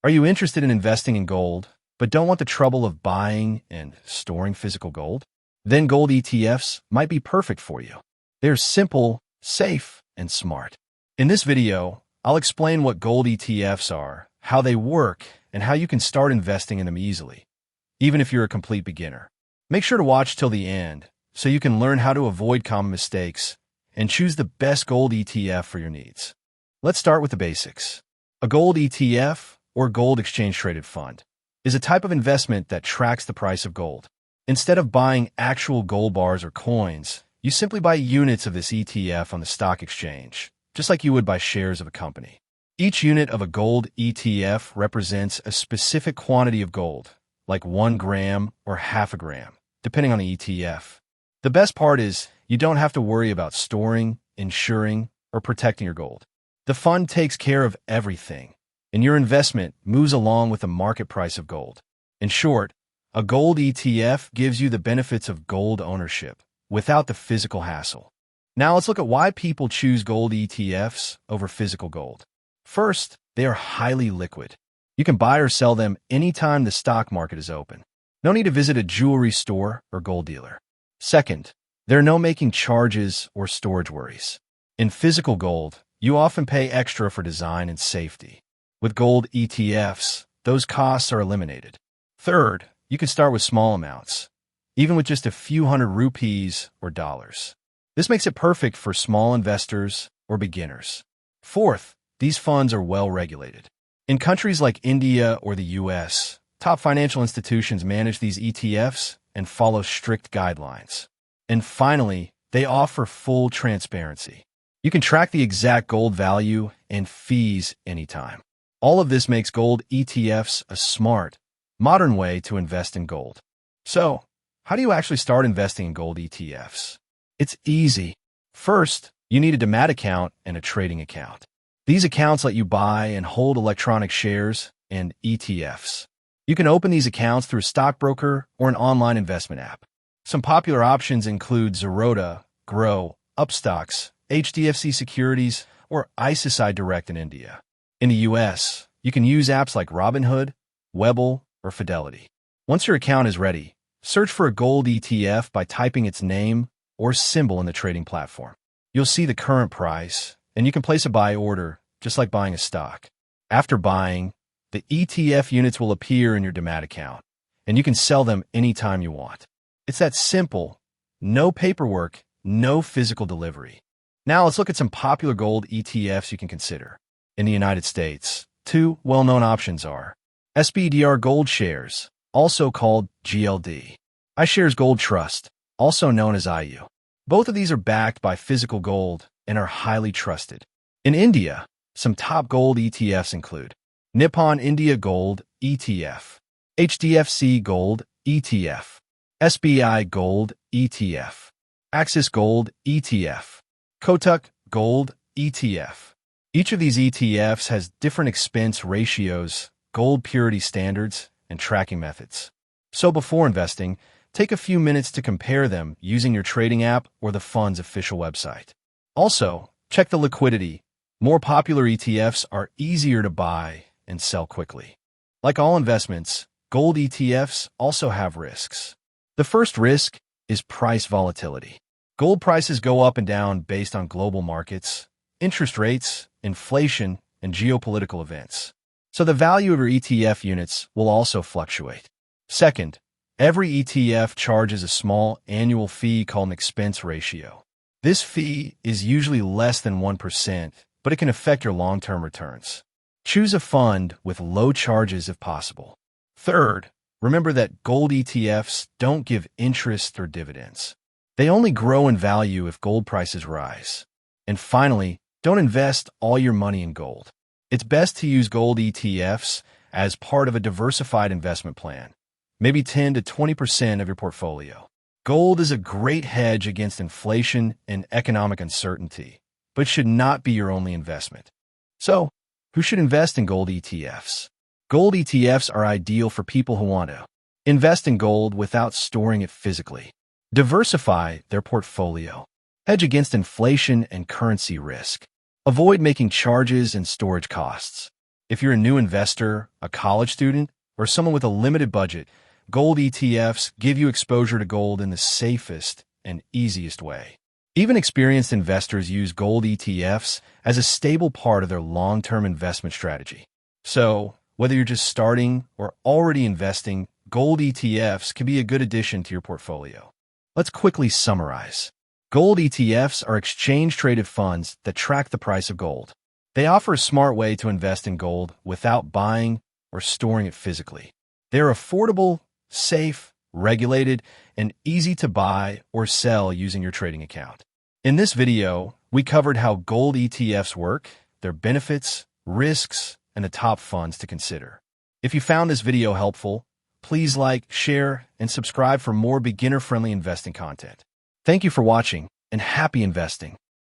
Are you interested in investing in gold, but don't want the trouble of buying and storing physical gold? Then gold ETFs might be perfect for you. They're simple, safe, and smart. In this video, I'll explain what gold ETFs are, how they work, and how you can start investing in them easily, even if you're a complete beginner. Make sure to watch till the end so you can learn how to avoid common mistakes and choose the best gold ETF for your needs. Let's start with the basics. A gold ETF, or gold exchange-traded fund, is a type of investment that tracks the price of gold. Instead of buying actual gold bars or coins, you simply buy units of this ETF on the stock exchange, just like you would buy shares of a company. Each unit of a gold ETF represents a specific quantity of gold, like 1 gram or half a gram, depending on the ETF. The best part is you don't have to worry about storing, insuring, or protecting your gold. The fund takes care of everything, and your investment moves along with the market price of gold. In short, a gold ETF gives you the benefits of gold ownership without the physical hassle. Now let's look at why people choose gold ETFs over physical gold. First, they are highly liquid. You can buy or sell them anytime the stock market is open. No need to visit a jewelry store or gold dealer. Second, there are no making charges or storage worries. In physical gold, you often pay extra for design and safety. With gold ETFs, those costs are eliminated. Third, you can start with small amounts, even with just a few hundred rupees or dollars. This makes it perfect for small investors or beginners. Fourth, these funds are well regulated. In countries like India or the US, top financial institutions manage these ETFs and follow strict guidelines. And finally, they offer full transparency. You can track the exact gold value and fees anytime. All of this makes gold ETFs a smart, modern way to invest in gold. So, how do you actually start investing in gold ETFs? It's easy. First, you need a demat account and a trading account. These accounts let you buy and hold electronic shares and ETFs. You can open these accounts through a stockbroker or an online investment app. Some popular options include Zerodha, Grow, Upstocks, HDFC Securities, or ICICI Direct in India. In the US, you can use apps like Robinhood, Webull, or Fidelity. Once your account is ready, search for a gold ETF by typing its name or symbol in the trading platform. You'll see the current price, and you can place a buy order, just like buying a stock. After buying, the ETF units will appear in your demat account, and you can sell them anytime you want. It's that simple. No paperwork, no physical delivery. Now let's look at some popular gold ETFs you can consider. In the United States, two well-known options are SPDR Gold Shares, also called GLD, iShares Gold Trust, also known as IU. Both of these are backed by physical gold and are highly trusted. In India, some top gold ETFs include Nippon India Gold ETF, HDFC Gold ETF, SBI Gold ETF, Axis Gold ETF, Kotak Gold ETF. Each of these ETFs has different expense ratios, gold purity standards, and tracking methods. So before investing, take a few minutes to compare them using your trading app or the fund's official website. Also, check the liquidity. More popular ETFs are easier to buy and sell quickly. Like all investments, gold ETFs also have risks. The first risk is price volatility. Gold prices go up and down based on global markets, interest rates, inflation, and geopolitical events. So the value of your ETF units will also fluctuate. Second, every ETF charges a small annual fee called an expense ratio. This fee is usually less than 1%, but it can affect your long-term returns. Choose a fund with low charges if possible. Third, remember that gold ETFs don't give interest or dividends. They only grow in value if gold prices rise. And finally, don't invest all your money in gold. It's best to use gold ETFs as part of a diversified investment plan, maybe 10 to 20% of your portfolio. Gold is a great hedge against inflation and economic uncertainty, but should not be your only investment. So, who should invest in gold ETFs? Gold ETFs are ideal for people who want to invest in gold without storing it physically. Diversify their portfolio. Hedge against inflation and currency risk. Avoid making charges and storage costs. If you're a new investor, a college student, or someone with a limited budget, gold ETFs give you exposure to gold in the safest and easiest way. Even experienced investors use gold ETFs as a stable part of their long-term investment strategy. So, whether you're just starting or already investing, gold ETFs can be a good addition to your portfolio. Let's quickly summarize. Gold ETFs are exchange-traded funds that track the price of gold. They offer a smart way to invest in gold without buying or storing it physically. They're affordable, safe, regulated, and easy to buy or sell using your trading account. In this video, we covered how gold ETFs work, their benefits, risks, and the top funds to consider. If you found this video helpful, please like, share, and subscribe for more beginner-friendly investing content. Thank you for watching, and happy investing.